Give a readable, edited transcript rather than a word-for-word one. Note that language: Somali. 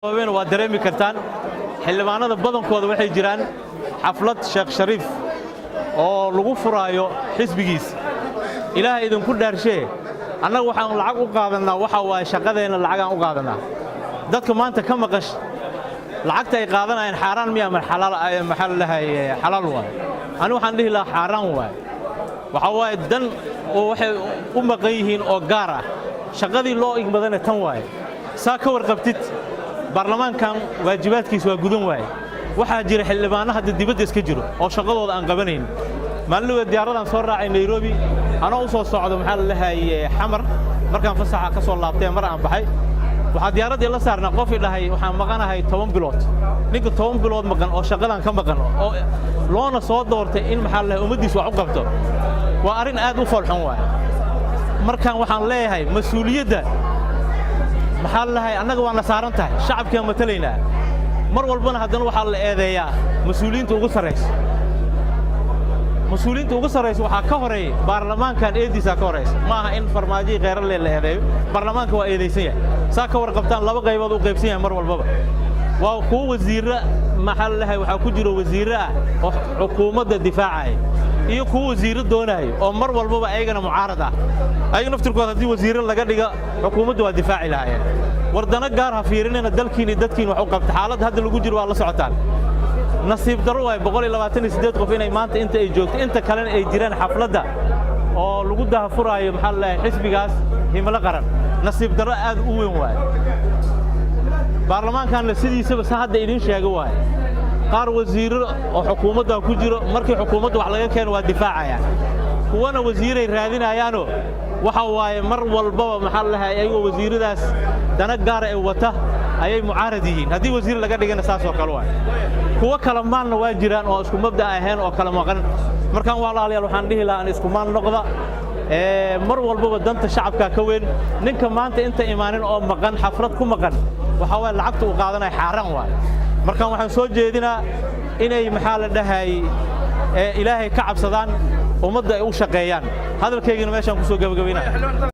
waa dareemi kartaan xildhibaanada badankooda waxay jiraan xaflad Sheekh Shariif oo lagu furaayo xisbigiisa ilaahay idinku dhaarshay annagu waxaan lacag u qaadanaa waxa waa shaqadeena lacag aan u qaadanaa dadka maanta ka maqash lacagta ay qaadanayaan xaraan miya mar xalaal ay maxal lahay xalaal waa anigu waxaan dhihi lahaa xaraan waa waxa waa dan oo waxay u maqan yihiin oo gaar ah shaqadii loo igmadana tan waay saa ka warqabtid baarlamaankan waajibaadkiisa waa gudan waay waxaa jira xildhibaano hadda dibadda iska jiro oo shaqadooda aan qabanayn maalin diyaaradan soo raacay Nairobi ana u soo socdo maxaa la leeyahay xamar markaan fasaxa ka soo laabtay mar aan baxay waxa diyaaradii la saarnaa qof idhahay waxaan maqanahay 10 bilood ninka 10 bilood maqan oo shaqadan ka maqan oo loona soo doortay in maxaa la umadiisa wax u qabto waa arin aad u falxun waay markaan waxaan leeyahay mas'uuliyadda maxaa lahay annaga waan la saaran tahay shacabka mataleynaa mar walbana haddana waxa la eedeeyaa mas'uuliyiinta ugu sareysa waxa ka horeeyay baarlamaankan eediisa ka horeysa ma aha in farmaajo qeyr la eedeeyo baarlamaanka waa eedeysan yahay saa ka warqabtaan laba qaybood u qaybsan yahay mar walbaba waa kuwa wasiirra maxaa lahay waxa ku jiro wasiirra ah oo xukuumadda difaacay iyo kuwa wasiirro doonay oo mar walbaba ayagana mucaarad ah ay naftirkooda hadii wasiirro laga dhiga xukuumaddu waa difaaci lahaayeen wardana gaar ha fiirinayna dalkiina dadkiina wax u qabta xaalad hadda lagu jiro waa la socotaan nasiib daro way 128 qof inay maanta inta ay joogto inta kale ay jiraan xafladda oo lagu daahfuraayo maxaa la xisbigaas himlo qaran nasiib daro aad u weyn waay baarlamaankan sidiisaba hadda idin sheego waay qaar wasiirro oo xukuumadda ku jiro markii xukuumadda wax laga keeno waa difaacayaan kuwana wasiiray raadinayaano waxa waaye mar walbaba maxaa la leeyahay ayagoo wasiiradaas dana gaar ah wata ayay mucaarad yihiin hadii wasiir laga dhigana saas oo kale waay kuwa kala maalna waa jiraan oo isku mabda ahayn oo kala maqan markaan walaalayaal waxaan dhihi lahaa in isku maal noqda mar walbaba danta shacabka ka weyn ninka maanta inta imaanin oo maqan xaflad ku maqan waxa waa lacagta uu qaadanay xaraan waay markaan waxaan soo jeedinaa inay maxaa la dhahay ilaahay ka cabsadaan ummadda ay u shaqeeyaan hadalkaygina meeshaan ku soo gabagabeynaa